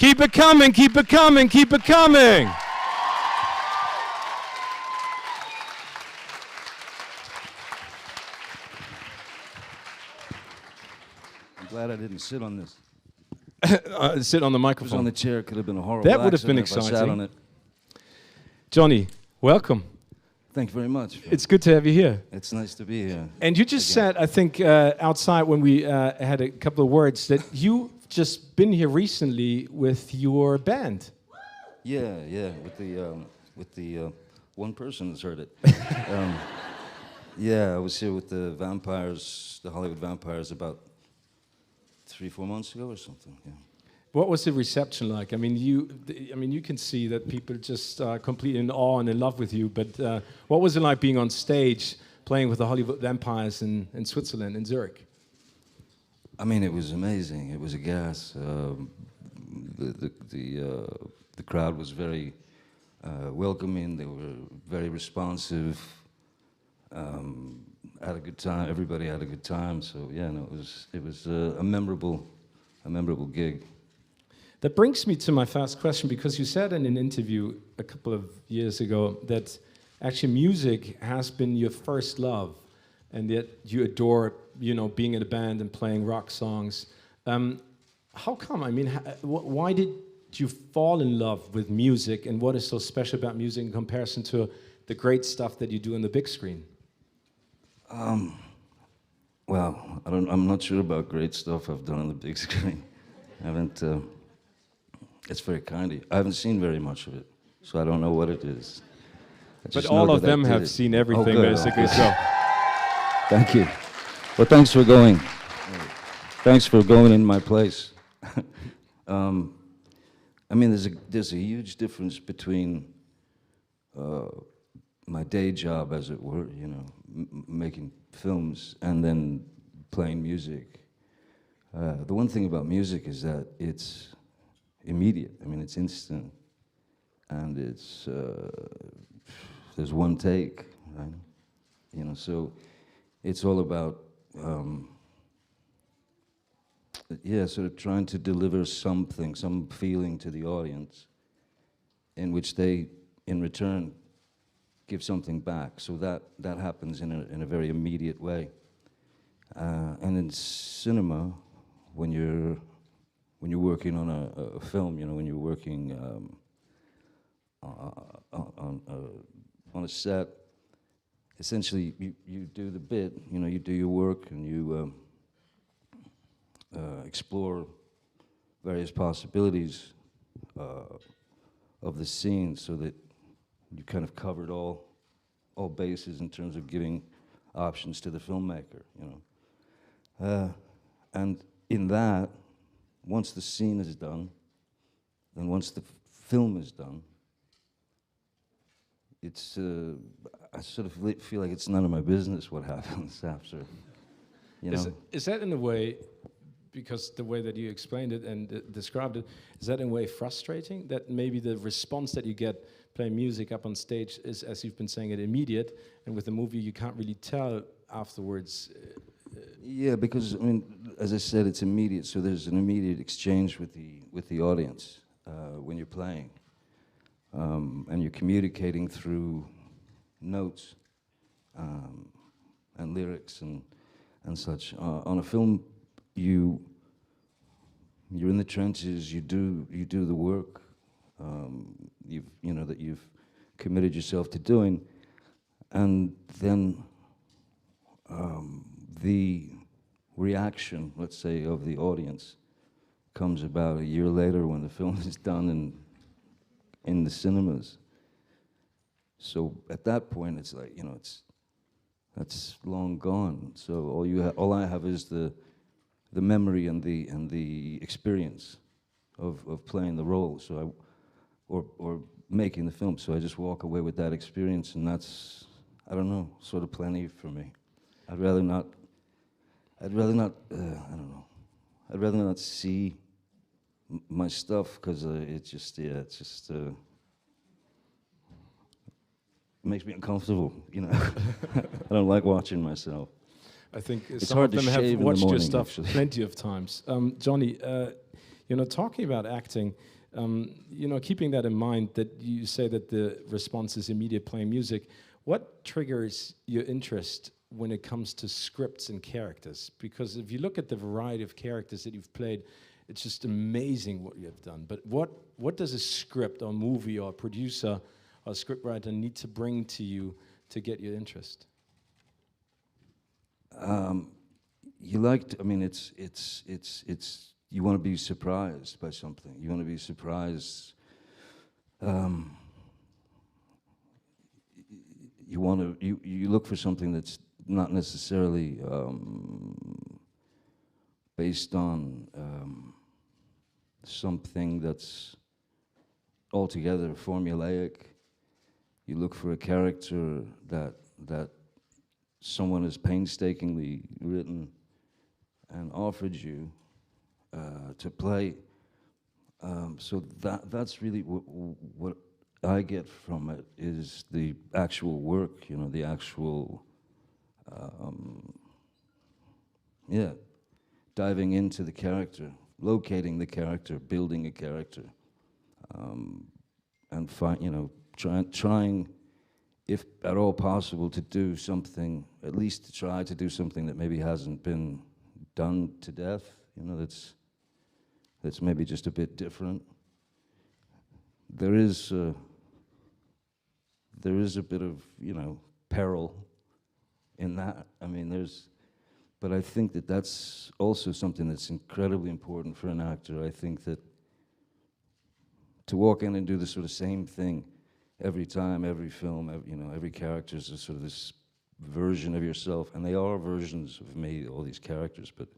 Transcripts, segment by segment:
Keep it coming, keep it coming, keep it coming. I'm glad I didn't sit on this. Sit on the If it was microphone. on the chair, it could have been a horrible That would have been accident if I sat on exciting. it. Johnny, welcome. Thank you very much. It's good to have you here. It's nice to be here. And you just Again. said, I think, outside when we had a couple of words, that you've just been here recently with your band. Yeah, with the one person that's heard it. Yeah, I was here with the vampires, the Hollywood vampires, about 3-4 months ago or something. Yeah. What was the reception like? I mean, you can see that people just completely in awe and in love with you. But what was it like being on stage playing with the Hollywood vampires in Switzerland, in Zurich? I mean, it was amazing. It was a gas. The crowd was very welcoming. They were very responsive. Had a good time. Everybody had a good time. So yeah, no, it was a memorable gig. That brings me to my first question, because you said in an interview a couple of years ago that actually music has been your first love, and that you adore, being in a band and playing rock songs. How come? I mean, why did you fall in love with music, and what is so special about music in comparison to the great stuff that you do on the big screen? Well, I'm not sure about great stuff I've done on the big screen. I haven't. It's very kind of you. I haven't seen very much of it, so I don't know what it is. But all of them have seen everything, basically. Okay. So, thank you. Well, thanks for going. Thanks for going in my place. I mean, there's a huge difference between my day job, as it were, making films, and then playing music. The one thing about music is that it's immediate. I mean, it's instant, and it's there's one take, right? So it's all about sort of trying to deliver something, some feeling to the audience, in which they, in return, give something back. So that happens in a very immediate way. And in cinema, when you're working on a film, when you're working on a set, essentially you do the bit, you do your work, and you explore various possibilities of the scene, so that you kind of covered all bases in terms of giving options to the filmmaker, and in that, once the scene is done, then once the film is done, it's I sort of feel like it's none of my business what happens after. Is that in a way, because the way that you explained it and described it, is that in a way frustrating? That maybe the response that you get playing music up on stage is, as you've been saying, it immediate, and with the movie you can't really tell afterwards. Yeah, because I mean, as I said, it's immediate. So there's an immediate exchange with the audience when you're playing, and you're communicating through notes and lyrics and such. On a film, you're in the trenches. You do the work. That you've committed yourself to doing, and then the reaction, let's say, of the audience comes about a year later when the film is done and in the cinemas. So at that point, it's like, that's long gone. So all I have is the memory and the experience of playing the role. So or making the film. So I just walk away with that experience, and that's, I don't know, sort of plenty for me. I'd rather not, I don't know. I'd rather not see my stuff, because it just makes me uncomfortable, I don't like watching myself. I think it's some hard of them to have shave in the watched your morning, stuff actually. plenty of times. Johnny, Talking about acting, keeping that in mind, that you say that the response is immediate playing music, what triggers your interest when it comes to scripts and characters? Because if you look at the variety of characters that you've played, it's just amazing what you have done. But what does a script or movie or producer or scriptwriter need to bring to you to get your interest? You like to, I mean, it's you want to be surprised by something. You want to be surprised. You look for something that's not necessarily based on something that's altogether formulaic. You look for a character that someone has painstakingly written and offered you to play. So that's really what I get from it, is the actual work, the actual, diving into the character, locating the character, building a character, and trying, if at all possible, to do something, at least to try to do something that maybe hasn't been done to death, that's maybe just a bit different. There is a bit of, peril in that. I mean, but I think that that's also something that's incredibly important for an actor. I think that to walk in and do the sort of same thing every time, every film, every character is a sort of this version of yourself, and they are versions of me, all these characters. But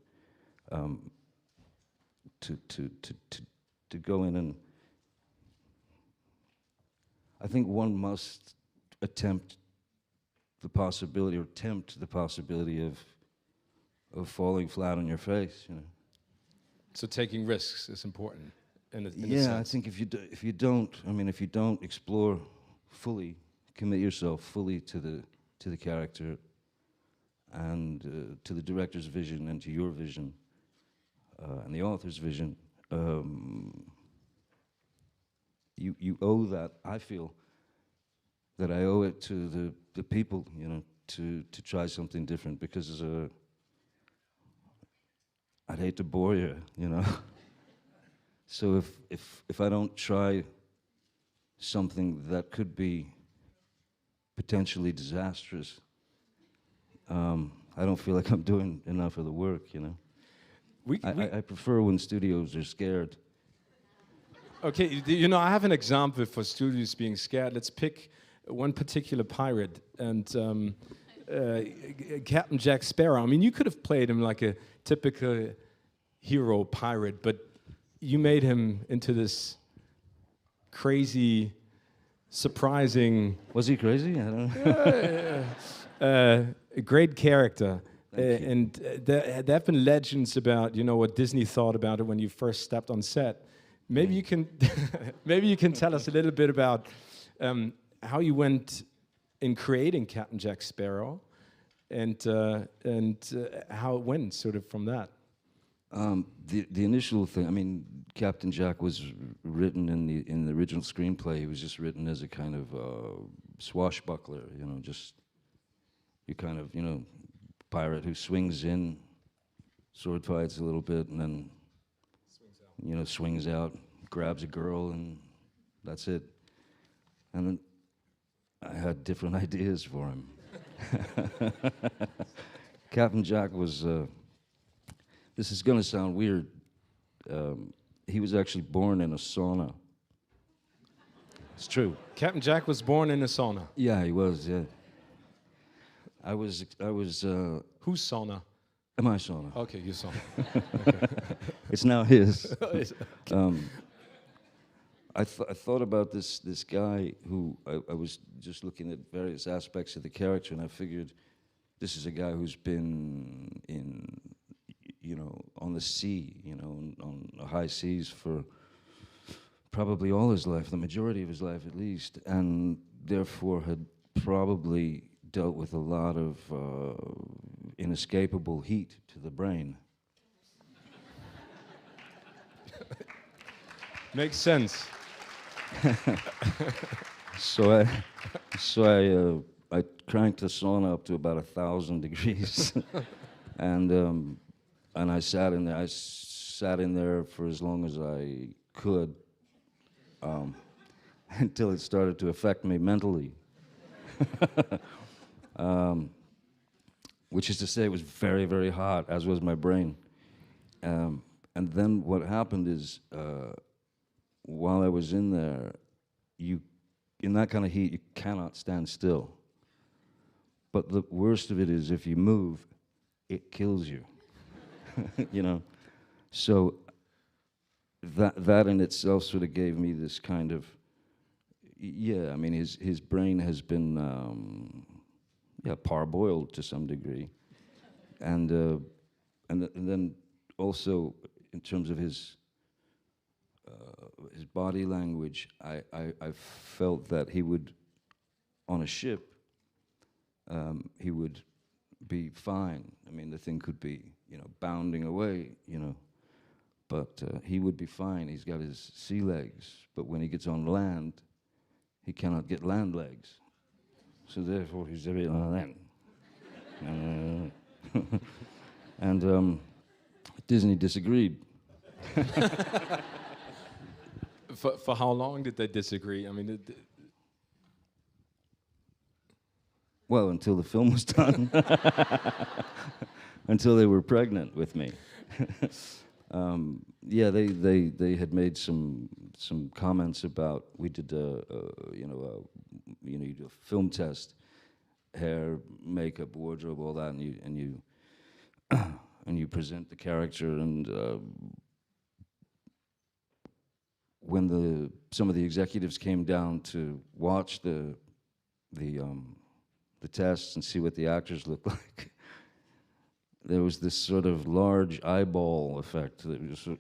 to go in and, I think one must tempt the possibility of falling flat on your face. So taking risks is important. In a Yeah, sense. I think if you don't explore fully, commit yourself fully to the character and to the director's vision and to your vision and the author's vision, you owe that. I feel that I owe it to the people, to try something different, because I'd hate to bore you, So if I don't try something that could be potentially disastrous, I don't feel like I'm doing enough of the work, I prefer when studios are scared. Okay, I have an example for studios being scared. Let's pick one particular pirate, and Captain Jack Sparrow. I mean, you could have played him like a typical hero pirate, but you made him into this crazy, surprising... Was he crazy? I don't know. A great character. Thank you. And there have been legends about, what Disney thought about it when you first stepped on set. Maybe you can, maybe you can tell us a little bit about how you went in creating Captain Jack Sparrow, and how it went sort of from that. The initial thing, I mean, Captain Jack was written in the original screenplay. He was just written as a kind of swashbuckler, just you kind of, pirate who swings in, sword fights a little bit, and then swings out, grabs a girl, and that's it. And then I had different ideas for him. Captain Jack was. This is going to sound weird. He was actually born in a sauna. It's true. Captain Jack was born in a sauna. Yeah, he was, yeah. I was. Whose sauna? My sauna. Okay, your sauna. It's now his. I thought about this guy who I was just looking at various aspects of the character, and I figured this is a guy who's been on the sea, on the high seas for probably all his life, the majority of his life at least, and therefore had probably dealt with a lot of inescapable heat to the brain. Makes sense. So I cranked the sauna up to about 1,000 degrees, and I sat in there. I sat in there for as long as I could, until it started to affect me mentally. Which is to say, it was very, very hot, as was my brain. And then what happened is, while I was in there, in that kind of heat, you cannot stand still. But the worst of it is, if you move, it kills you. You know? So that in itself sort of gave me this kind of, yeah, I mean, his brain has been, parboiled to some degree. And then also, in terms of his body language, I felt that he would, on a ship, he would be fine. I mean, the thing could be, bounding away, but he would be fine. He's got his sea legs, but when he gets on land, he cannot get land legs. So therefore, he's a bit like that. And Disney disagreed. For how long did they disagree? I mean, Well, until the film was done. Until they were pregnant with me. Yeah, they had made some comments about, we did you do a film test, hair, makeup, wardrobe, all that, and you present the character, and when some of the executives came down to watch the tests and see what the actors looked like, there was this sort of large eyeball effect that was sort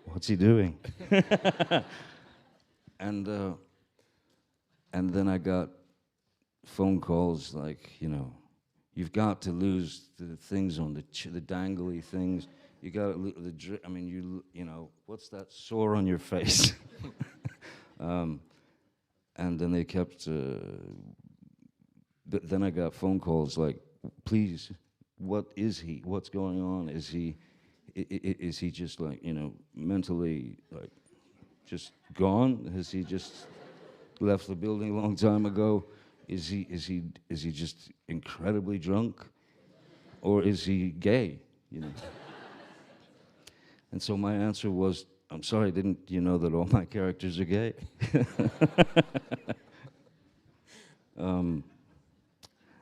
what's he doing? And then I got phone calls like, you've got to lose the things on the dangly things. You got to I mean, what's that sore on your face? And then they kept. Then I got phone calls like, please, what is he? What's going on? Is he just like, mentally like just gone? Has he just left the building a long time ago? Is he just incredibly drunk, or is he gay? And so my answer was, I'm sorry, didn't you know that all my characters are gay? That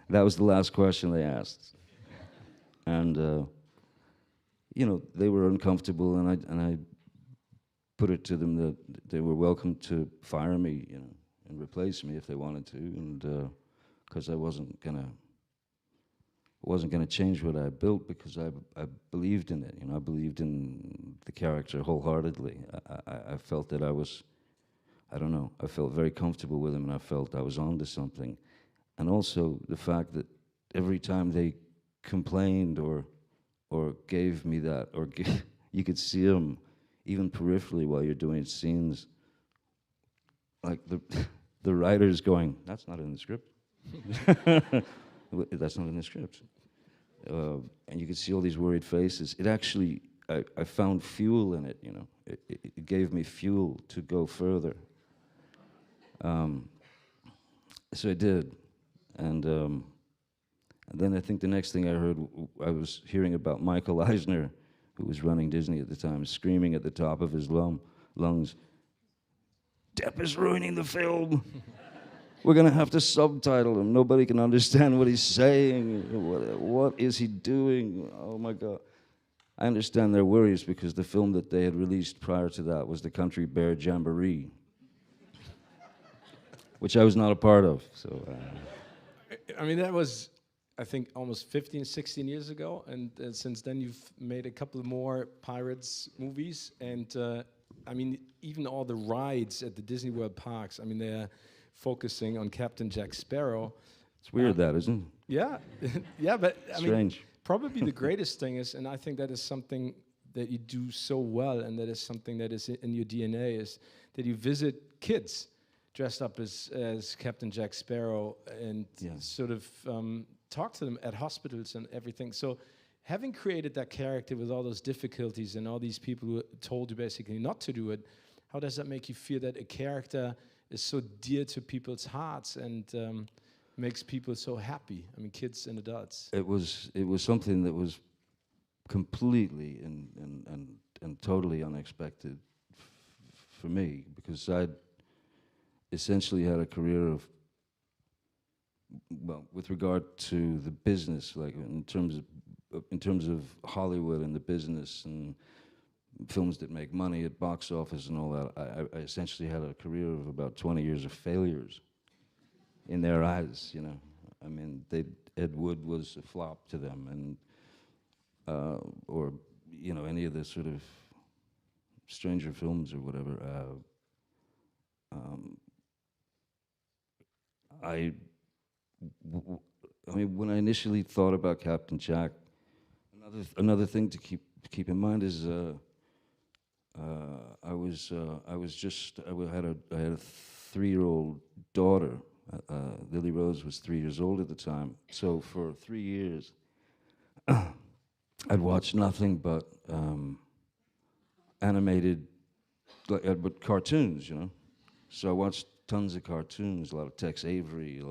was the last question they asked, and they were uncomfortable, and I put it to them that they were welcome to fire me, and replace me if they wanted to, and because I wasn't gonna change what I built, because I believed in it. I believed in the character wholeheartedly. I felt that I felt very comfortable with him, and I felt I was onto something. And also the fact that every time they complained or gave me that, you could see them even peripherally while you're doing scenes, like the writers going, "That's not in the script." That's not in the script. And you could see all these worried faces. It actually, I found fuel in it, It gave me fuel to go further. So I did. And then I think the next thing I heard, I was hearing about Michael Eisner, who was running Disney at the time, screaming at the top of his lungs, "Depp is ruining the film. We're going to have to subtitle him. Nobody can understand what he's saying. What is he doing? Oh, my God." I understand their worries, because the film that they had released prior to that was the Country Bear Jamboree, which I was not a part of. So, I mean, that was, I think, almost 15, 16 years ago, and since then you've made a couple more Pirates movies, and I mean, even all the rides at the Disney World parks, I mean, they're focusing on Captain Jack Sparrow. It's weird, that, isn't it? Yeah, yeah, but I mean, Strange. probably the greatest thing is, and I think that is something that you do so well, and that is something that is in your DNA, is that you visit kids dressed up as Captain Jack Sparrow and Yeah. sort of talk to them at hospitals and everything. So, having created that character with all those difficulties and all these people who told you basically not to do it, how does that make you feel that a character is so dear to people's hearts and makes people so happy? I mean, kids and adults. It was something that was completely and totally unexpected for me, because I'd essentially had a career of, well, with regard to the business, like in terms of Hollywood and the business and films that make money at box office and all that, I essentially had a career of about 20 years of failures in their eyes, you know. I mean, Ed Wood was a flop to them, and or you know, any of the sort of stranger films or whatever. I mean, when I initially thought about Captain Jack, another thing to keep in mind is I had a 3-year-old daughter. Lily Rose was 3 years old at the time. So for 3 years, I'd watched nothing but animated, but cartoons, you know. So I watched tons of cartoons, a lot of Tex Avery,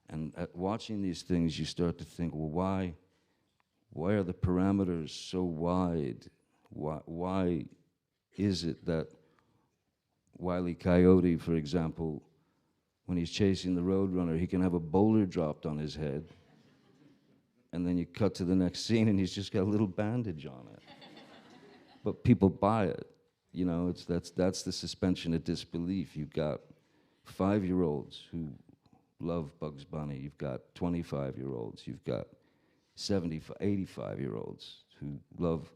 and at watching these things, you start to think, well, why are the parameters so wide? Why is it that Wile E. Coyote, for example, when he's chasing the Roadrunner, he can have a boulder dropped on his head, and then you cut to the next scene and he's just got a little bandage on it. But people buy it. You know, that's the suspension of disbelief. You've got 5-year-olds who love Bugs Bunny. You've got 25-year-olds. You've got 85-year-olds who love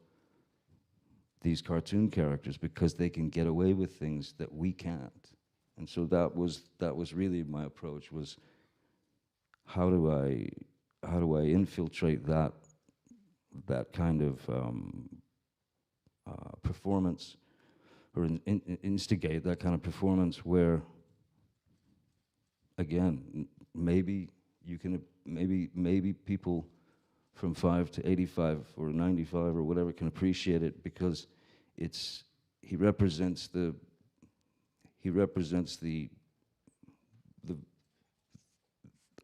these cartoon characters because they can get away with things that we can't. And so that was really my approach, was how do I infiltrate that kind of performance, or instigate that kind of performance where, again, maybe people from 5 to 85 or 95 or whatever can appreciate it, because he represents the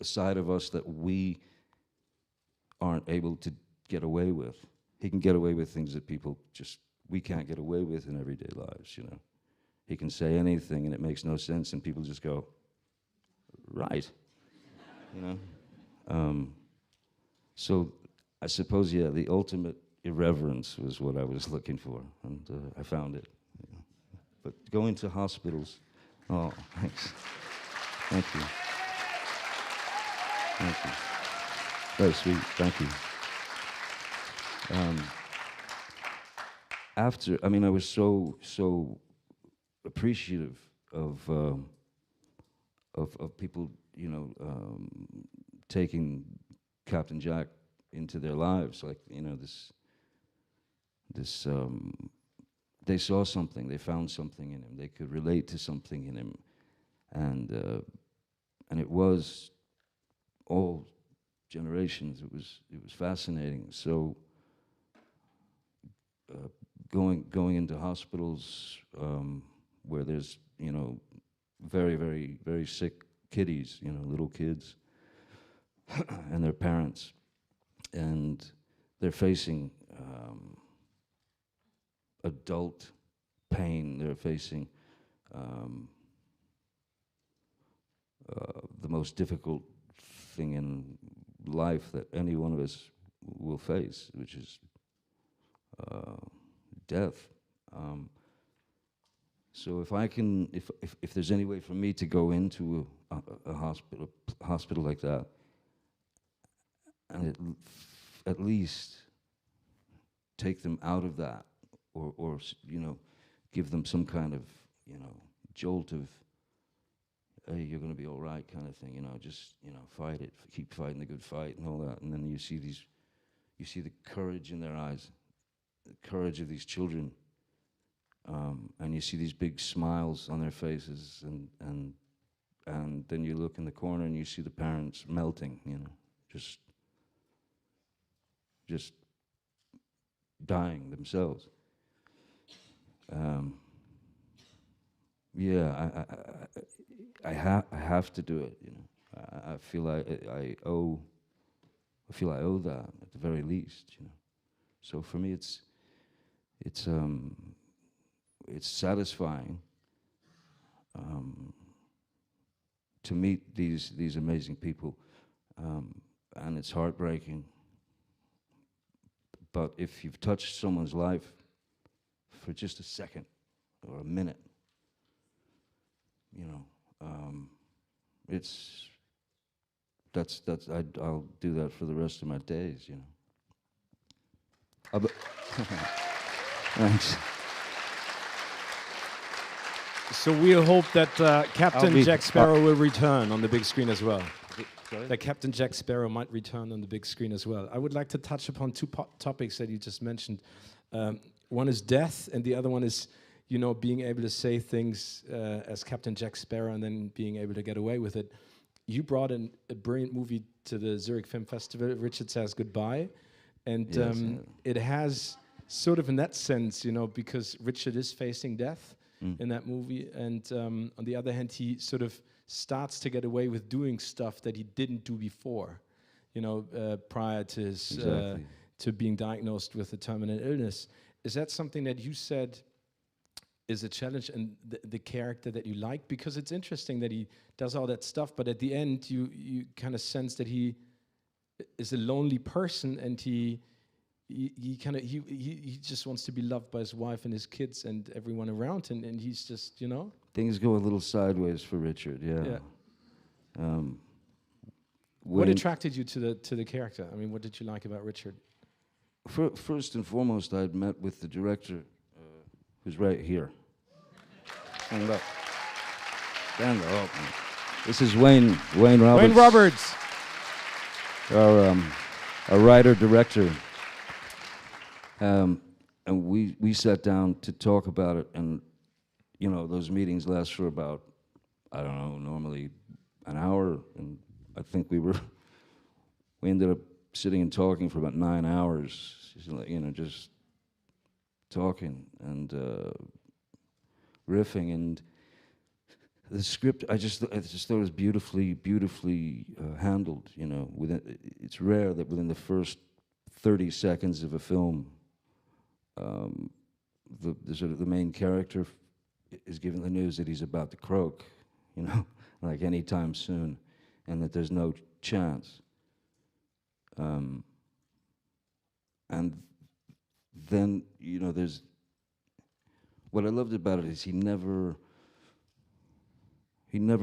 side of us that we aren't able to get away with. He can get away with things that we can't get away with in everyday lives, you know. He can say anything and it makes no sense and people just go, right, you know. So I suppose, yeah, the ultimate irreverence was what I was looking for, and I found it. You know. But going to hospitals, oh, thanks. Thank you. Thank you. Very sweet, thank you. I was so appreciative of people, you know, taking Captain Jack into their lives, like, you know, they saw something, they found something in him, they could relate to something in him, and it was all generations. It was fascinating. So going into hospitals where there's, you know, very, very, very sick kiddies, you know, little kids, and their parents, and they're facing adult pain. They're facing the most difficult thing in life that any one of us will face, which is death. So if there's any way for me to go into a hospital like that, and at least take them out of that, or you know, give them some kind of, you know, jolt of hey, you're going to be all right, kind of thing. You know, just fight it, keep fighting the good fight, and all that. And then you see the courage in their eyes, the courage of these children, and you see these big smiles on their faces, and then you look in the corner and you see the parents melting, just dying themselves. Yeah, I have to do it. I feel I owe that at the very least. So for me, it's satisfying to meet these amazing people, and it's heartbreaking. But if you've touched someone's life for just a second or a minute, I'll do that for the rest of my days. Thanks. So we hope that Captain Jack Sparrow will return on the big screen as well. Sorry? That Captain Jack Sparrow might return on the big screen as well. I would like to touch upon two topics that you just mentioned. One is death, and the other one is, being able to say things as Captain Jack Sparrow and then being able to get away with it. You brought a brilliant movie to the Zurich Film Festival, Richard Says Goodbye, and Yes, it has sort of in that sense, because Richard is facing death in that movie, and on the other hand, he sort of starts to get away with doing stuff that he didn't do before, prior to his to being diagnosed with a terminal illness. Is that something that you said is a challenge and the character that you like? Because it's interesting that he does all that stuff, but at the end, you kind of sense that he is a lonely person, and he just wants to be loved by his wife and his kids and everyone around him, and he's just, Things go a little sideways for Richard, yeah. What attracted you to the character? I mean, what did you like about Richard? First and foremost, I'd met with the director, who's right here. Stand up. Stand up. This is Wayne Roberts. Wayne Roberts. Our writer-director. And we sat down to talk about it, and those meetings last for about, I don't know, normally an hour, and I think we ended up sitting and talking for about 9 hours, just talking and riffing, and the script I just thought it was beautifully handled. It's rare that within the first 30 seconds of a film, the main character is given the news that he's about to croak, like any time soon, and that there's no chance. And then, there's what I loved about it is he never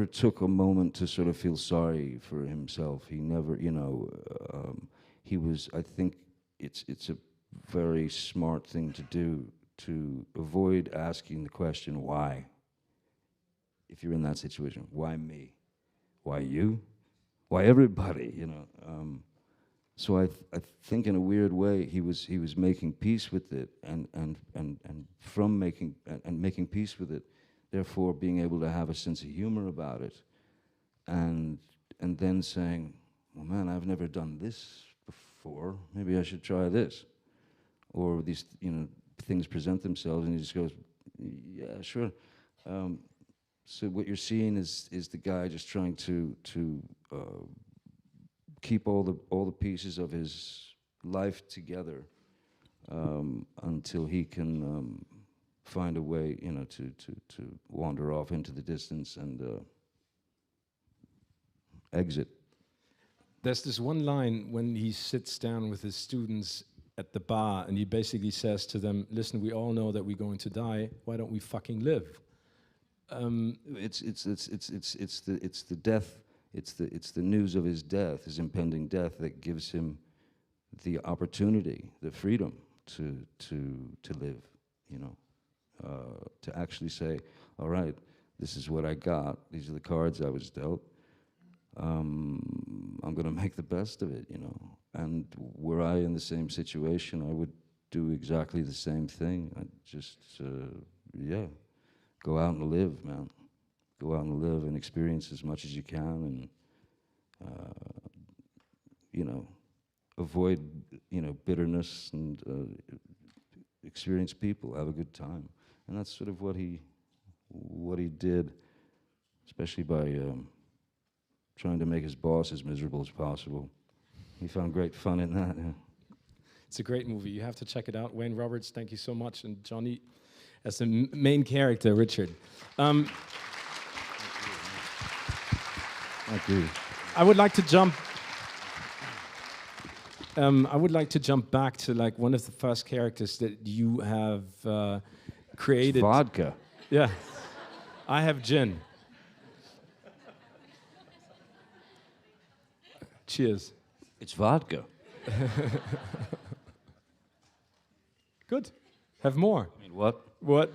took a moment to sort of feel sorry for himself. He never, he was. I think it's a very smart thing to do, to avoid asking the question why. If you're in that situation, why me? Why you? Why everybody? So I think in a weird way he was making peace with it, and from making peace with it, therefore being able to have a sense of humor about it, and then saying, well, man, I've never done this before. Maybe I should try this. Or these, things present themselves, and he just goes, yeah, sure. So what you're seeing is the guy just trying to keep all the pieces of his life together until he can find a way, to wander off into the distance and exit. There's this one line when he sits down with his students at the bar, and he basically says to them, "Listen, we all know that we're going to die. Why don't we fucking live?" It's the death. It's the news of his death, his impending death, that gives him the opportunity, the freedom to live. To actually say, all right, this is what I got. These are the cards I was dealt. I'm going to make the best of it, you know. And were I in the same situation, I would do exactly the same thing. I'd just, yeah, go out and live, man. Go out and live and experience as much as you can, and you know, avoid, you know, bitterness, and experience people, have a good time. And that's sort of what he did, especially by trying to make his boss as miserable as possible. He found great fun in that. Yeah. It's a great movie. You have to check it out. Wayne Roberts, thank you so much. And Johnny as the main character, Richard. Thank you. I would like to jump back to like one of the first characters that you have created. It's vodka. Yeah. I have gin. Cheers. It's vodka. Good. Have more. I mean, what? What?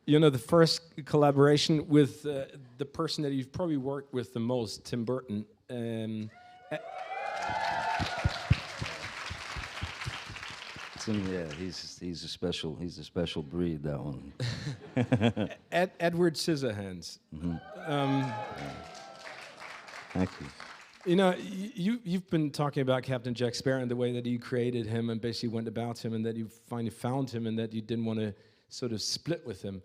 You know, the first collaboration with the person that you've probably worked with the most, Tim Burton. Tim, yeah, he's a special breed, that one. Edward Scissorhands. Mm-hmm. Thank you. You know, you've been talking about Captain Jack Sparrow and the way that you created him and basically went about him, and that you finally found him, and that you didn't want to sort of split with him.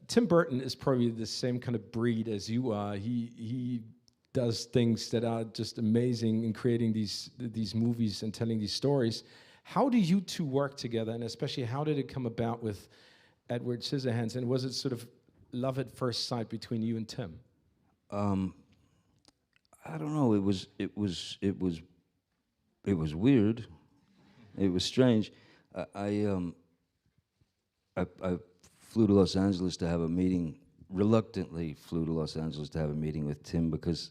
Tim Burton is probably the same kind of breed as you are. He does things that are just amazing in creating these movies and telling these stories. How do you two work together, and especially how did it come about with Edward Scissorhands? And was it sort of love at first sight between you and Tim? I don't know. It was weird. It was strange. I flew to Los Angeles to have a meeting. Reluctantly flew to Los Angeles to have a meeting with Tim, because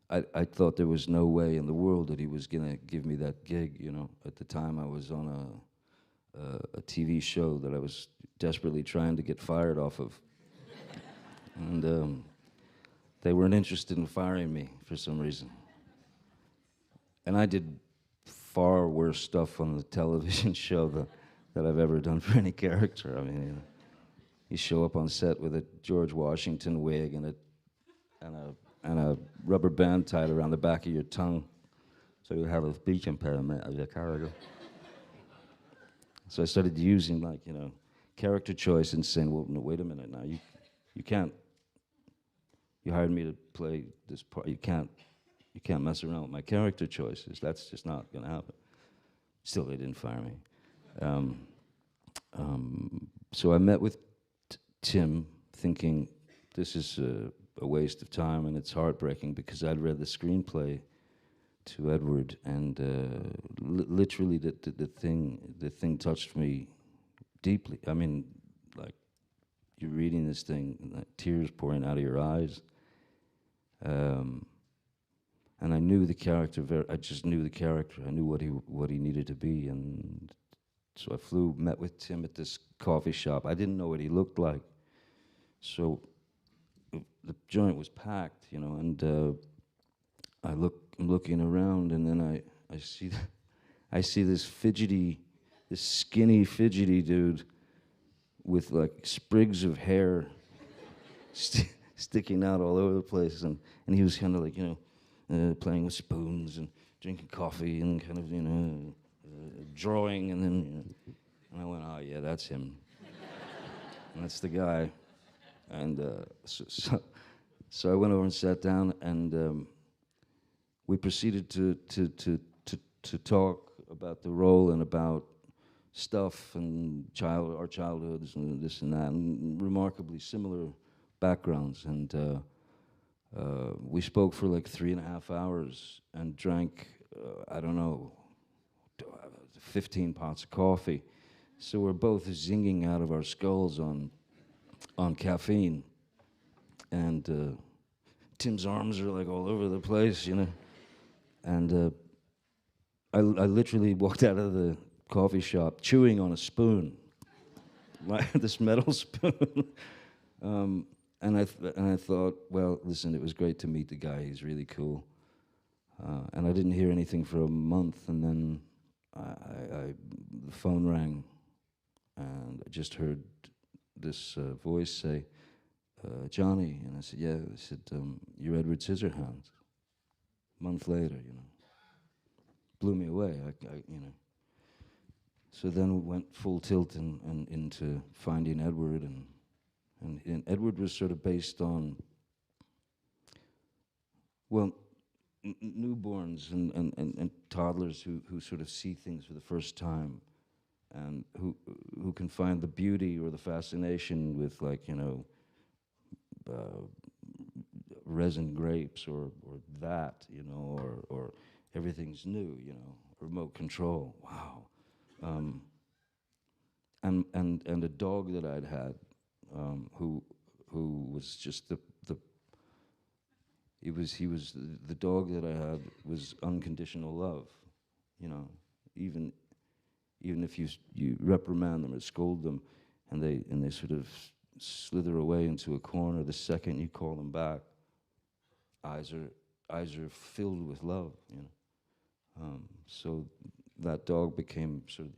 I thought there was no way in the world that he was gonna give me that gig. You know, at the time I was on a TV show that I was desperately trying to get fired off of, and they weren't interested in firing me for some reason. And I did far worse stuff on the television show that I've ever done for any character. I mean, you know, you show up on set with a George Washington wig and a rubber band tied around the back of your tongue, so you have a speech impairment as your character. So I started using, like, you know, character choice and saying, well, no, wait a minute now, you can't. You hired me to play this part. You can't mess around with my character choices. That's just not going to happen. Still, they didn't fire me. So I met with Tim, thinking this is a waste of time, and it's heartbreaking, because I'd read the screenplay to Edward, and literally the thing touched me deeply. I mean, like, you're reading this thing, and like, tears pouring out of your eyes. And I knew the character. I just knew the character. I knew what he needed to be, and so I flew, met with Tim at this coffee shop. I didn't know what he looked like, so the joint was packed, you know. And I'm looking around, and then I see this skinny, fidgety dude with like sprigs of hair sticking out all over the place, and he was kind of like, you know, playing with spoons and drinking coffee and kind of, you know, drawing, and then, you know, and I went, oh yeah, that's him. And that's the guy. And so I went over and sat down, and we proceeded to talk about the role and about stuff and our childhoods and this and that, and remarkably similar backgrounds. And we spoke for like 3.5 hours and drank, I don't know, 15 pots of coffee. So we're both zinging out of our skulls on caffeine. And Tim's arms are like all over the place, you know. And I literally walked out of the coffee shop chewing on a spoon, like this metal spoon. And I thought, well, listen, it was great to meet the guy. He's really cool. And I didn't hear anything for a month, and then the phone rang, and I just heard this voice say, Johnny, and I said, yeah. I said, you're Edward Scissorhands. A month later, you know, blew me away. You know. So then we went full tilt and into finding Edward, and Edward was sort of based on, well, newborns and toddlers who sort of see things for the first time, and who can find the beauty or the fascination with, like, you know, resin grapes or that, you know, or everything's new, you know, remote control. Wow. And a dog that I'd had, who was just the dog that I had was unconditional love, you know. Even if you reprimand them or scold them, and they sort of slither away into a corner, the second you call them back, eyes are filled with love, you know. So that dog became sort of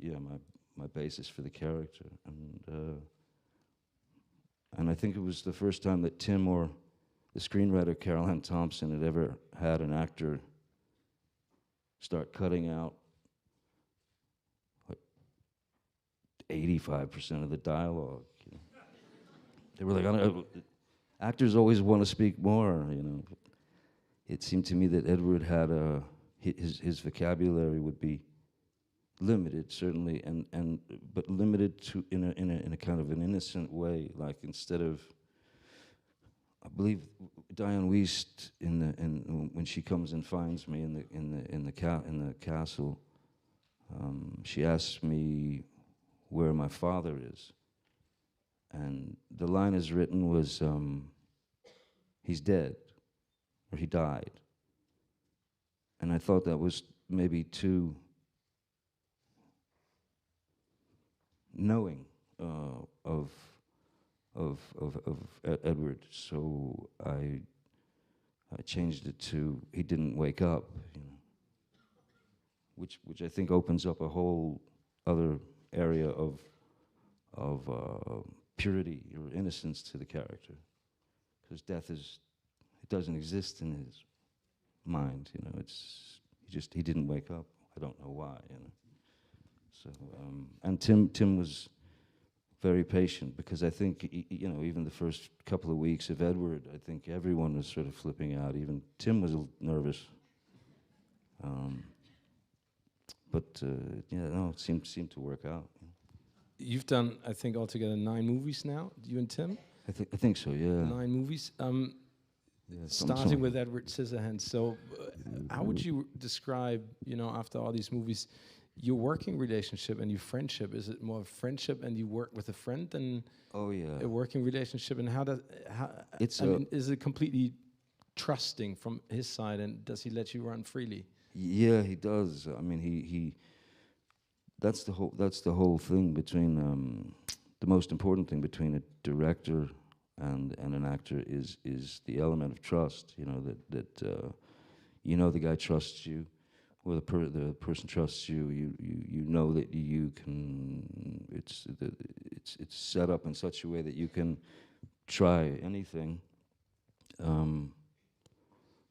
my basis for the character, and I think it was the first time that Tim or the screenwriter S Thompson had ever had an actor start cutting out like 85% of the dialogue. You know. They were like, actors always want to speak more, you know. It seemed to me that Edward had his vocabulary would be limited, certainly, but limited to in a kind of an innocent way. Like, instead of, I believe Diane Wiest when she comes and finds me in the castle, she asks me where my father is, and the line is written was, he's dead, or he died. And I thought that was maybe too knowing of Edward, so I changed it to he didn't wake up, you know, which I think opens up a whole other area of purity or innocence to the character, because death it doesn't exist in his mind, you know. He didn't wake up. I don't know why, you know. So and Tim was very patient, because I think you know, even the first couple of weeks of Edward, I think everyone was sort of flipping out. Even Tim was a little nervous, but yeah, no, it seemed to work out. You've done, I think, altogether 9 movies now, you and Tim? I think so, yeah. 9 movies. Yeah, starting with Edward Scissorhands. So how would you describe, you know, after all these movies, your working relationship and your friendship? Is it more friendship and you work with a friend than a working relationship? And is it completely trusting from his side, and does he let you run freely? Yeah, he does. I mean, he that's the whole thing between the most important thing between a director and an actor is the element of trust. You know, that you know the guy trusts you, or the person trusts you. You know that you can. It's set up in such a way that you can try anything.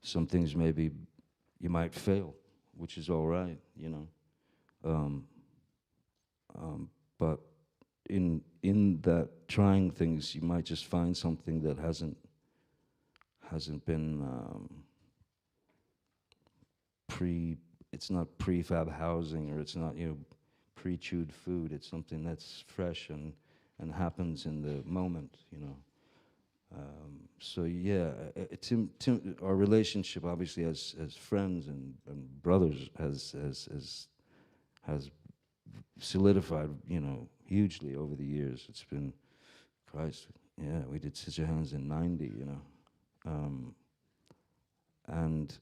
Some things maybe you might fail, which is all right, you know. But in that trying things, you might just find something that hasn't been it's not prefab housing, or it's not, you know, pre-chewed food. It's something that's fresh and happens in the moment, you know. So yeah, Tim, our relationship, obviously as friends and brothers, has solidified, you know, hugely over the years. It's been, Christ, yeah, we did Scissorhands in '90, you know, and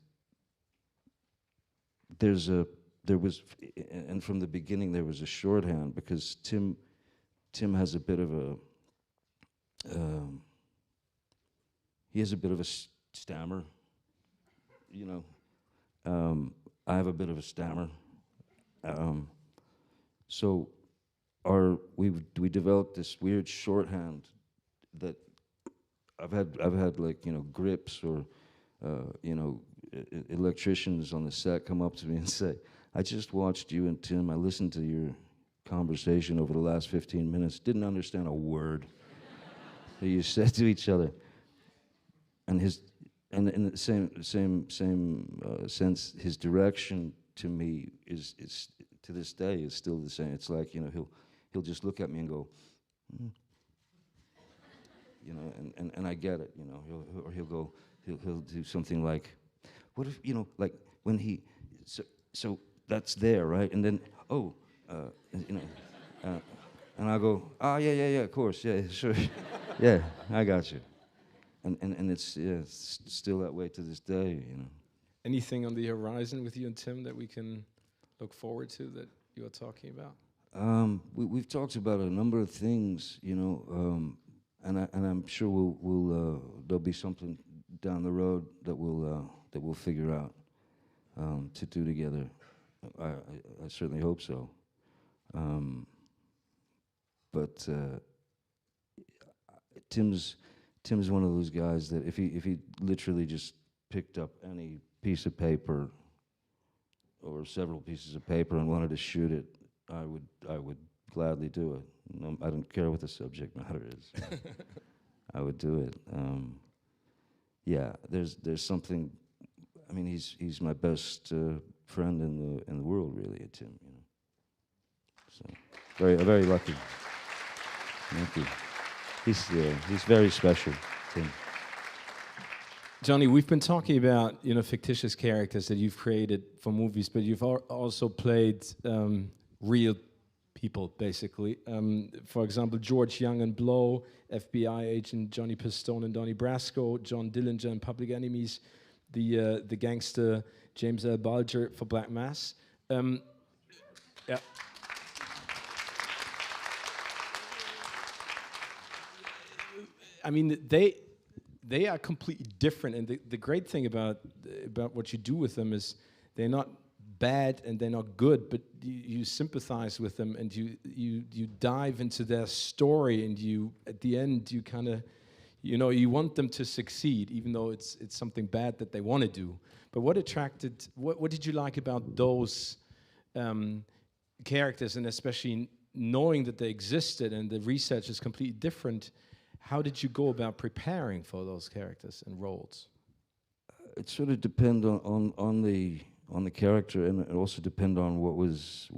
and from the beginning there was a shorthand, because Tim has a bit of a he has a bit of a stammer, you know. I have a bit of a stammer. So we developed this weird shorthand that I've had like, you know, grips or you know, electricians on the set come up to me and say, I just watched you and Tim, I listened to your conversation over the last 15 minutes, didn't understand a word that you said to each other. And in the same sense, his direction to me is to this day is still the same. It's like, you know, he'll just look at me and go, you know, and I get it, you know. He'll do something like, what if, you know, like when he, so that's there, right? And then, you know, and I'll go, yeah, of course, yeah, sure, yeah, I got you. And it's still that way to this day, you know. Anything on the horizon with you and Tim that we can look forward to that you are talking about? We've talked about a number of things, you know, and I'm sure there'll be something down the road that we'll figure out to do together. I certainly hope so. But Tim's one of those guys that if he literally just picked up any piece of paper or several pieces of paper and wanted to shoot it, I would gladly do it. No, I don't care what the subject matter is. I would do it. Yeah, there's something. I mean, he's my best friend in the world, really, Tim. You know, so very lucky. Thank you. He's very special, Tim. Johnny, we've been talking about, you know, fictitious characters that you've created for movies, but you've also played real people, basically. For example, George Young in Blow, FBI agent Johnny Pistone and Donnie Brasco, John Dillinger in Public Enemies, the gangster James L. Bulger for Black Mass. Yeah. I mean, they are completely different, and the great thing about what you do with them is they're not bad and they're not good, but you sympathize with them and you dive into their story, and you at the end you kind of, you know, you want them to succeed even though it's something bad that they want to do. But what did you like about those characters, and especially knowing that they existed and the research is completely different? How did you go about preparing for those characters and roles? It sort of depend on the character, and it also depend on what was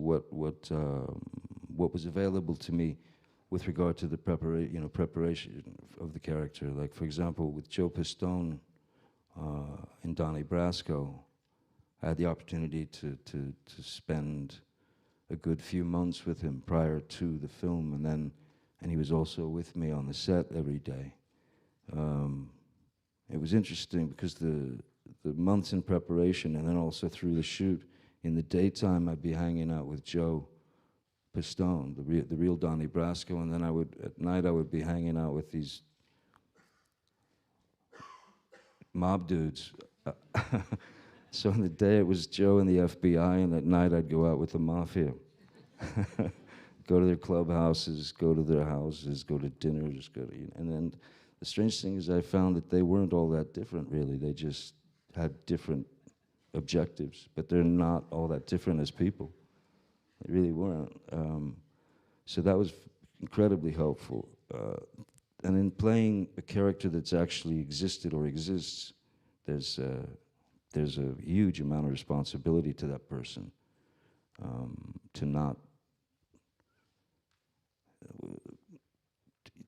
available to me with regard to the preparation of the character. Like, for example, with Joe Pistone and Donnie Brasco, I had the opportunity to spend a good few months with him prior to the film, and he was also with me on the set every day. It was interesting because the months in preparation, and then also through the shoot, in the daytime I'd be hanging out with Joe Pistone, the real Donnie Brasco, and then at night I would be hanging out with these mob dudes. So in the day it was Joe and the FBI, and at night I'd go out with the mafia. Go to their clubhouses, go to their houses, go to dinners, and then the strange thing is I found that they weren't all that different, really. They just had different objectives, but they're not all that different as people. They really weren't. So that was incredibly helpful. And in playing a character that's actually existed or exists, there's a huge amount of responsibility to that person, to not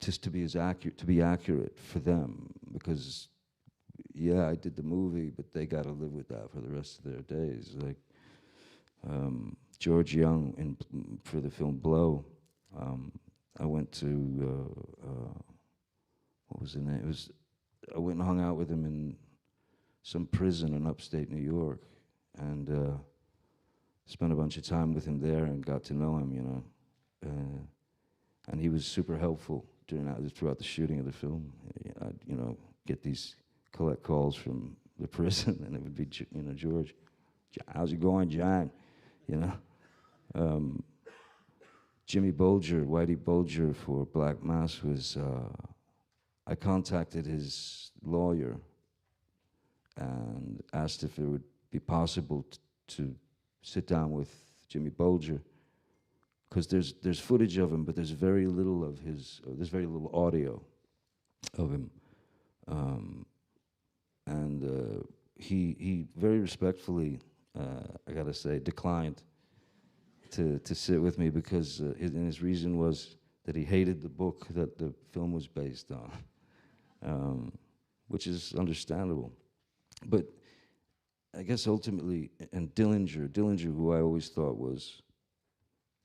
just to be accurate for them, because yeah, I did the movie, but they got to live with that for the rest of their days. Like George Young for the film Blow, I went to what was the name? I went and hung out with him in some prison in upstate New York, and spent a bunch of time with him there and got to know him, you know. And he was super helpful throughout the shooting of the film. You know, get these collect calls from the prison, and it would be, George, how's it going, John? You know. Jimmy Bolger, Whitey Bulger for Black Mass was, I contacted his lawyer and asked if it would be possible to sit down with Jimmy Bolger, because there's footage of him, but there's very little of his, there's very little audio of him. And he very respectfully, I gotta say, declined to sit with me, because his reason was that he hated the book that the film was based on, which is understandable. But I guess ultimately, and Dillinger, who I always thought was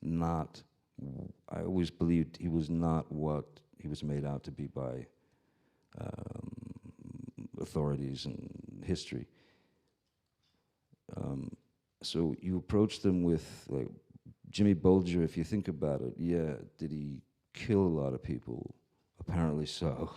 not, I always believed he was not what he was made out to be by authorities and history. So you approach them with, like, Jimmy Bolger, if you think about it, yeah, did he kill a lot of people? Apparently so.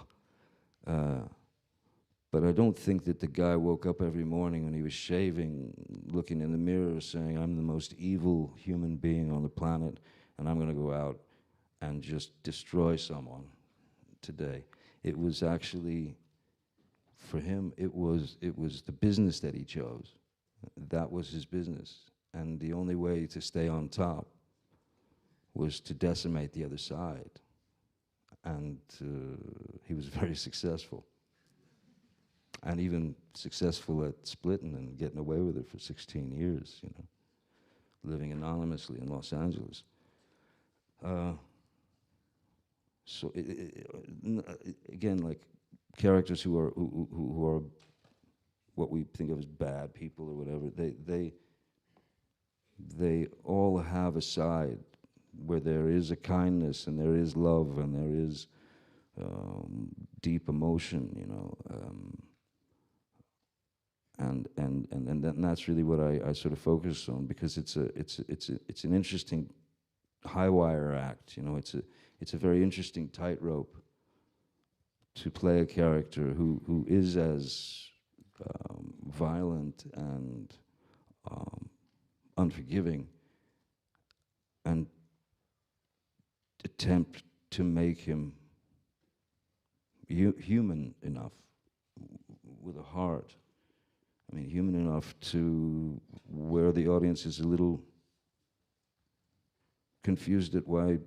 But I don't think that the guy woke up every morning when he was shaving, looking in the mirror, saying, I'm the most evil human being on the planet, and I'm going to go out and just destroy someone today. It was actually, for him, it was the business that he chose. That was his business. And the only way to stay on top was to decimate the other side. And he was very successful. And even successful at splitting and getting away with it for 16 years, you know, living anonymously in Los Angeles. So again, like characters who are what we think of as bad people or whatever, they all have a side where there is a kindness and there is love and there is deep emotion, you know. And that's really what I sort of focus on, because it's an interesting high wire act, you know. It's a very interesting tightrope to play a character who is as violent and unforgiving, and attempt to make him human enough, with a heart. I mean, human enough to where the audience is a little confused at why.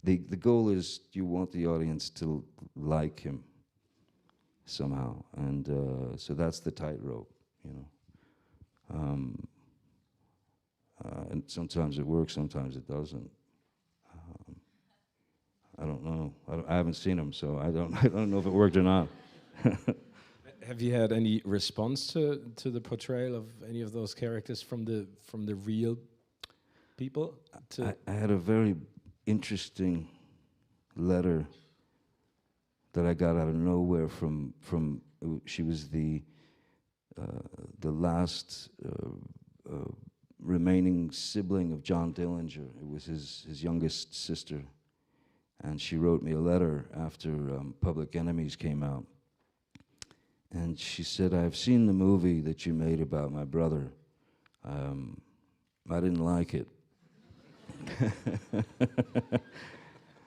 The goal is you want the audience to like him somehow, and so that's the tightrope, you know. And sometimes it works, sometimes it doesn't. I don't know. I haven't seen him, so I don't know if it worked or not. Have you had any response to the portrayal of any of those characters from the real people? I had a very interesting letter that I got out of nowhere from she was the last remaining sibling of John Dillinger. It was his youngest sister, and she wrote me a letter after Public Enemies came out. And she said, I've seen the movie that you made about my brother. I didn't like it.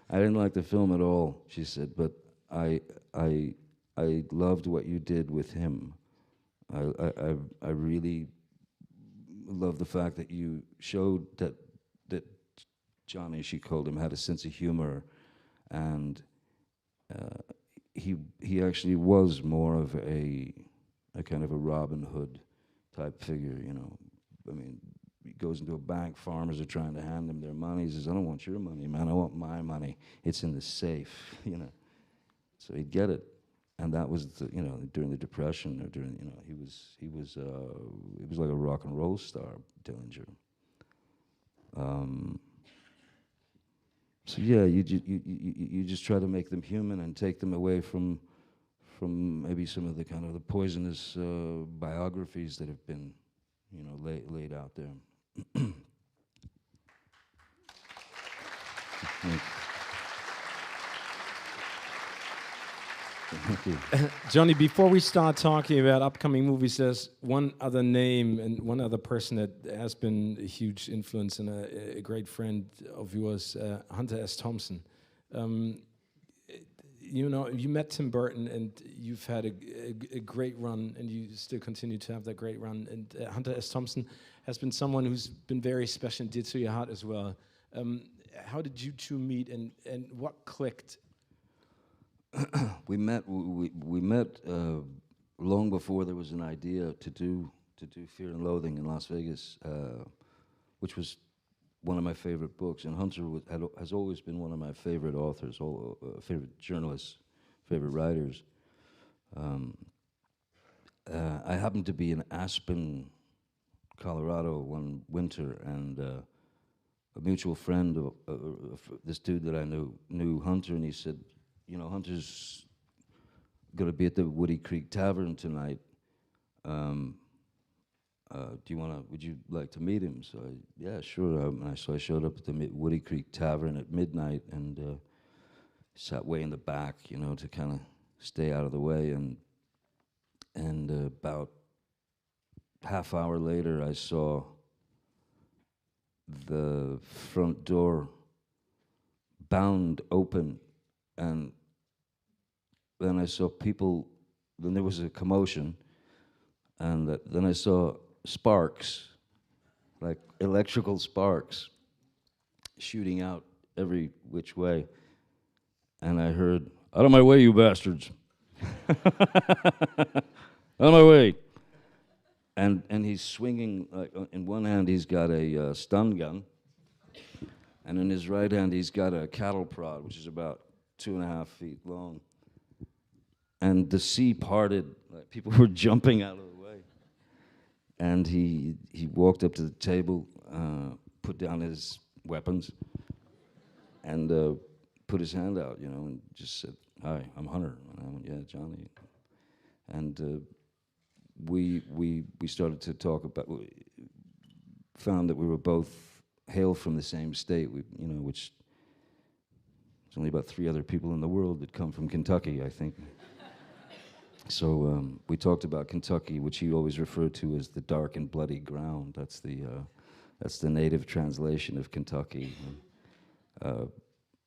I didn't like the film at all, she said, but I loved what you did with him. I really love the fact that you showed that Johnny, she called him, had a sense of humor, and he actually was more of a kind of a Robin Hood type figure, you know. I mean, he goes into a bank, farmers are trying to hand him their money. He says, I don't want your money, man, I want my money. It's in the safe, you know. So he'd get it. And that was, you know, during the Depression, or during, you know, he was like a rock and roll star, Dillinger. So yeah, you just try to make them human and take them away from maybe some of the kind of the poisonous biographies that have been, you know, laid out there. Thank you. Johnny, before we start talking about upcoming movies, there's one other name and one other person that has been a huge influence and a great friend of yours, Hunter S. Thompson. You know, you met Tim Burton and you've had a great run, and you still continue to have that great run. And Hunter S. Thompson has been someone who's been very special and dear to your heart as well. How did you two meet, and what clicked? We met long before there was an idea to do Fear and Loathing in Las Vegas, which was one of my favorite books. And Hunter has always been one of my favorite authors, favorite journalists, favorite writers. I happened to be in Aspen, Colorado one winter, and a mutual friend of this dude that I knew Hunter, and he said, you know, Hunter's going to be at the Woody Creek Tavern tonight. Would you like to meet him? So yeah, sure. So I showed up at the Woody Creek Tavern at midnight and sat way in the back, you know, to kind of stay out of the way. And about half hour later, I saw the front door bound open, and then I saw people. Then there was a commotion, and then I saw sparks, like electrical sparks, shooting out every which way. And I heard, "Out of my way, you bastards! Out of my way!" And he's swinging, like, in one hand he's got a stun gun, and in his right hand he's got a cattle prod, which is about 2.5 feet long. And the sea parted, like people were jumping out of the way. And he walked up to the table, put down his weapons, and put his hand out, you know, and just said, "Hi, I'm Hunter." And I went, "Yeah, Johnny." And we started to talk about, found that we were both hail from the same state, which there's only about 3 other people in the world that come from Kentucky, I think. So we talked about Kentucky, which he always referred to as the dark and bloody ground. That's the native translation of Kentucky.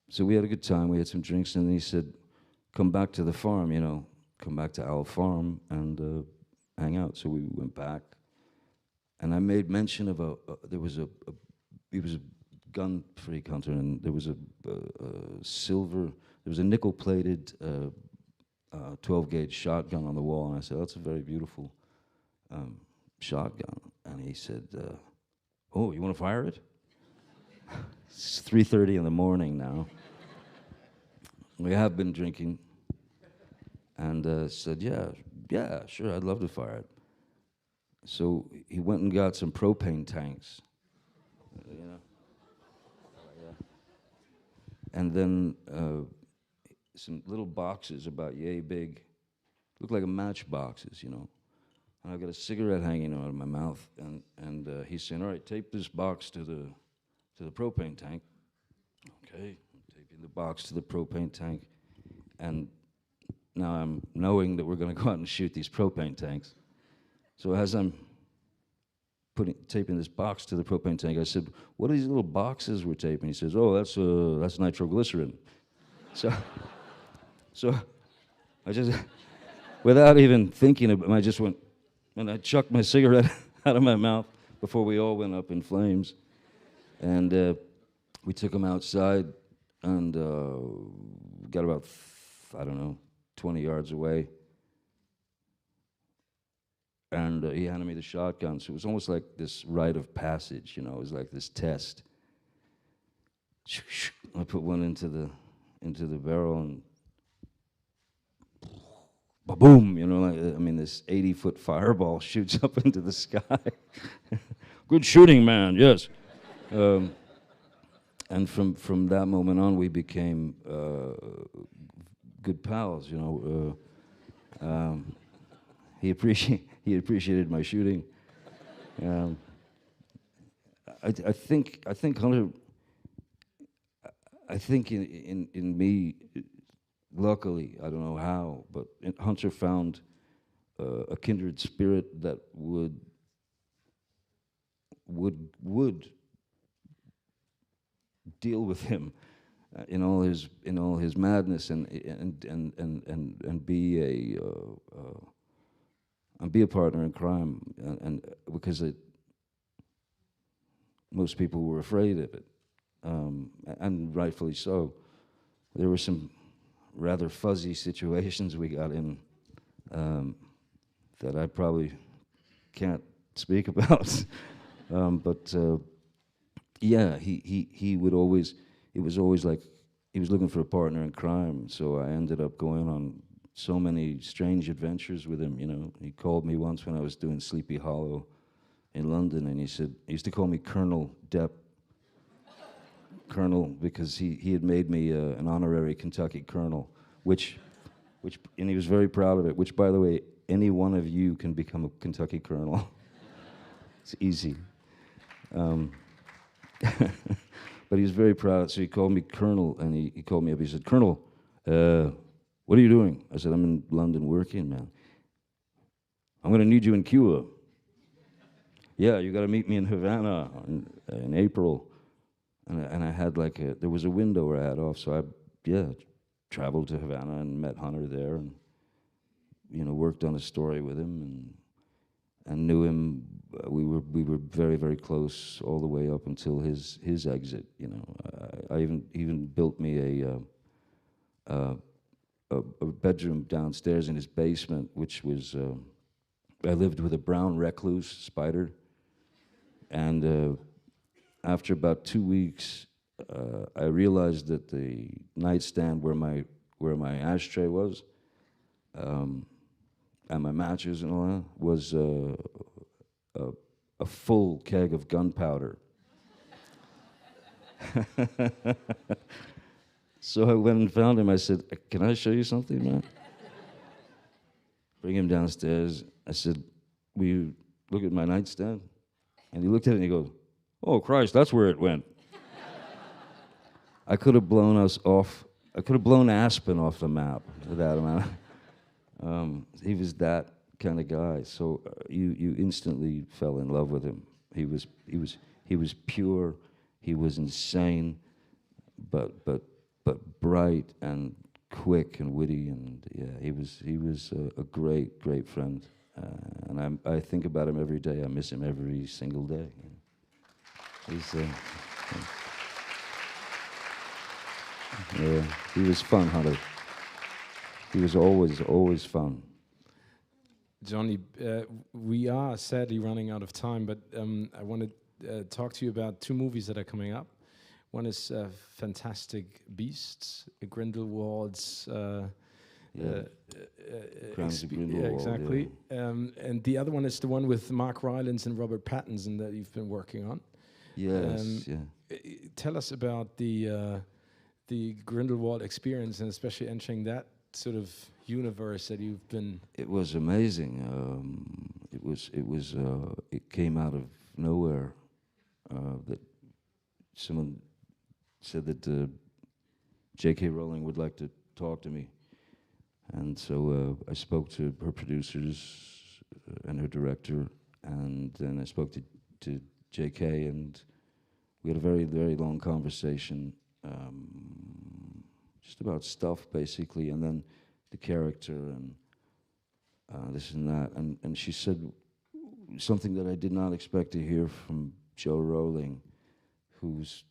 So we had a good time. We had some drinks, and then he said, "Come back to the farm, you know, come back to Owl Farm and hang out." So we went back, and I made mention of he was a gun freak, Hunter, and there was a nickel-plated 12-gauge shotgun on the wall, and I said, "That's a very beautiful shotgun." And he said, "Oh, you want to fire it?" It's 3:30 in the morning now. We have been drinking, and said, yeah, sure, I'd love to fire it. So he went and got some propane tanks, you know. And then some little boxes about yay big, look like a matchboxes, you know. And I've got a cigarette hanging out of my mouth, and he's saying, "All right, tape this box to the propane tank." Okay, I'm taping the box to the propane tank, and now I'm knowing that we're going to go out and shoot these propane tanks. So as I'm taping this box to the propane tank, I said, "What are these little boxes we're taping?" He says, "Oh, that's nitroglycerin." So I just, without even thinking about it, I just went, and I chucked my cigarette out of my mouth before we all went up in flames. And we took him outside and got about, 20 yards away. And he handed me the shotgun, so it was almost like this rite of passage, you know. It was like this test. I put one into the barrel, and ba-boom, you know, this 80-foot fireball shoots up into the sky. Good shooting, man, yes. And from that moment on, we became good pals, you know. He appreciated my shooting. I think Hunter. I think in me, luckily, I don't know how, but Hunter found a kindred spirit that would deal with him in all his madness and be a partner in crime, and because most people were afraid of it, and rightfully so. There were some rather fuzzy situations we got in that I probably can't speak about, but yeah, he would always. It was always like he was looking for a partner in crime. So I ended up going on so many strange adventures with him. You know, he called me once when I was doing Sleepy Hollow in London, and he used to call me Colonel Depp. Colonel, because he had made me an honorary Kentucky colonel, which, and he was very proud of it. Which, by the way, any one of you can become a Kentucky colonel. It's easy. But he was very proud, so he called me Colonel, and he called me up. He said, "Colonel, what are you doing?" I said, "I'm in London working, man. I'm going to need you in Cuba." "Yeah, you got to meet me in Havana in April." And I had there was a window where I had off, so I traveled to Havana and met Hunter there, and worked on a story with him and knew him. We were very, very close all the way up until his exit. I even built me a bedroom downstairs in his basement, which was I lived with a brown recluse spider, and after about 2 weeks, I realized that the nightstand where my ashtray was, and my matches and all that, was a full keg of gunpowder. So I went and found him. I said, "Can I show you something, man?" Bring him downstairs. I said, "Will you look at my nightstand?" And he looked at it and he goes, "Oh, Christ, that's where it went." I could have blown us off. I could have blown Aspen off the map with that amount. He was that kind of guy. So you instantly fell in love with him. He was pure. He was insane, but bright and quick and witty, and yeah, he was a great friend. And I think about him every day. I miss him every single day. He's yeah, he was fun, Hunter. He was always fun. Johnny, we are sadly running out of time, but I want to talk to you about 2 movies that are coming up. One is Fantastic Beasts, Grindelwald's Crimes of Grindelwald, exactly. yeah. And the other one is the one with Mark Rylance and Robert Pattinson that you've been working on. Yes, yeah. Tell us about the Grindelwald experience, and especially entering that sort of universe that you've been. It was amazing. It came out of nowhere. That someone said that J.K. Rowling would like to talk to me, and so I spoke to her producers and her director, and then I spoke to J.K. and we had a very, very long conversation, just about stuff basically, and then the character and this and that, and she said something that I did not expect to hear from Jo Rowling, who's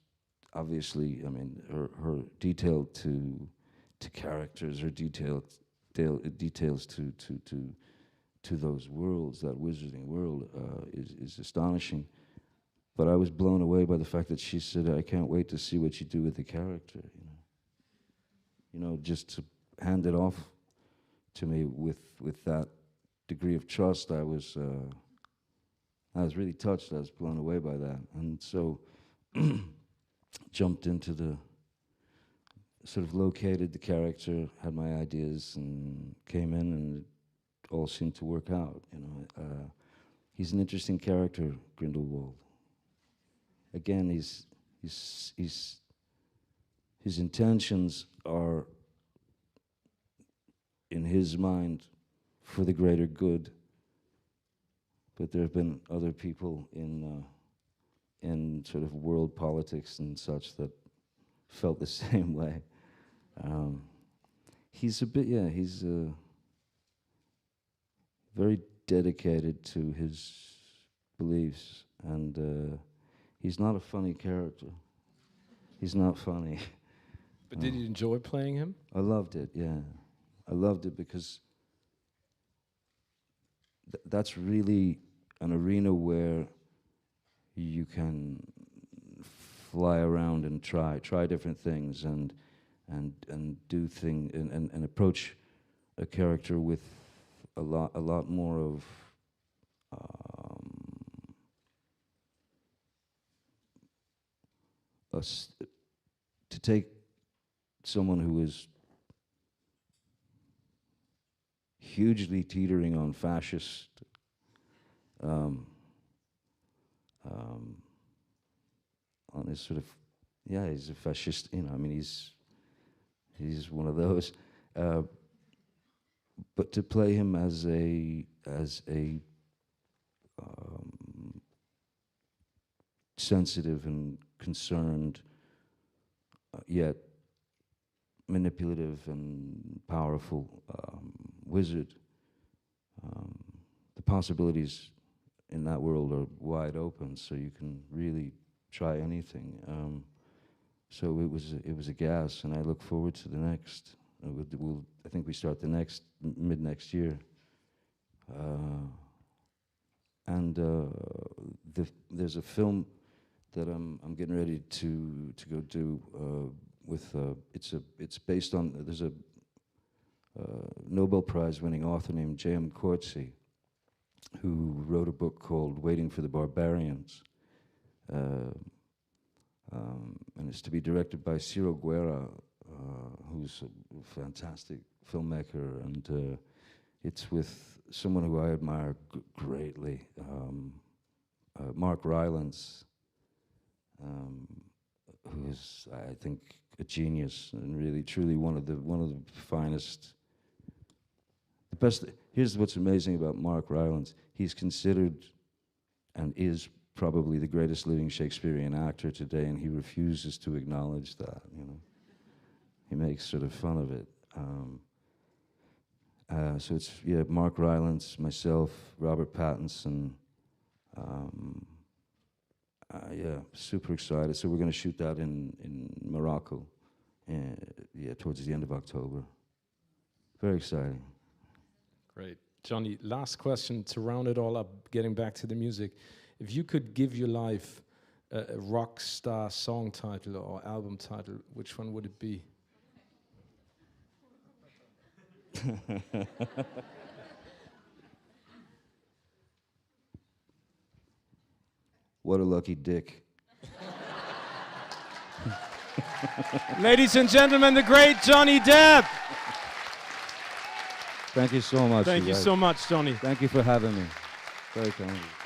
obviously, I mean, her detail to characters, her details to those worlds, that wizarding world, is astonishing. But I was blown away by the fact that she said, "I can't wait to see what you do with the character." Just to hand it off to me with that degree of trust, I was really touched. I was blown away by that, and so jumped into sort of located the character, had my ideas, and came in, and it all seemed to work out. He's an interesting character, Grindelwald. Again, his intentions are in his mind, for the greater good. But there have been other people in sort of world politics and such that felt the same way. He's a bit, yeah, he's very dedicated to his beliefs, and he's not a funny character. He's not funny. But did you enjoy playing him? I loved it, yeah. I loved it because that's really an arena where you can fly around and try different things and do things and approach a character with a lot more of to take someone who is hugely teetering on fascist on his sort of, yeah, he's a fascist, you know, I mean, he's one of those, but to play him as a sensitive and concerned, yet manipulative and powerful wizard, the possibilities in that world are wide open, so you can really try anything. So it was a gas, and I look forward to the next. I think we start the next mid next year, and there's a film that I'm getting ready to go do with. It's based on, there's a Nobel Prize winning author named J.M. Coetzee, who wrote a book called Waiting for the Barbarians. And it's to be directed by Ciro Guerra, who's a fantastic filmmaker, and it's with someone who I admire greatly, Mark Rylance, who is, I think, a genius and really, truly one of the finest. The best. Here's what's amazing about Mark Rylance: he's considered, and is probably the greatest living Shakespearean actor today, and he refuses to acknowledge that, you know. He makes sort of fun of it. So it's, yeah, Mark Rylance, myself, Robert Pattinson. Yeah, super excited. So we're going to shoot that in Morocco, yeah, towards the end of October. Very exciting. Great. Johnny, last question to round it all up, getting back to the music. If you could give your life a rock star song title or album title, which one would it be? What a lucky dick. Ladies and gentlemen, the great Johnny Depp. Thank you so much. Thank you so much, Johnny. Thank you for having me. Very kind of you.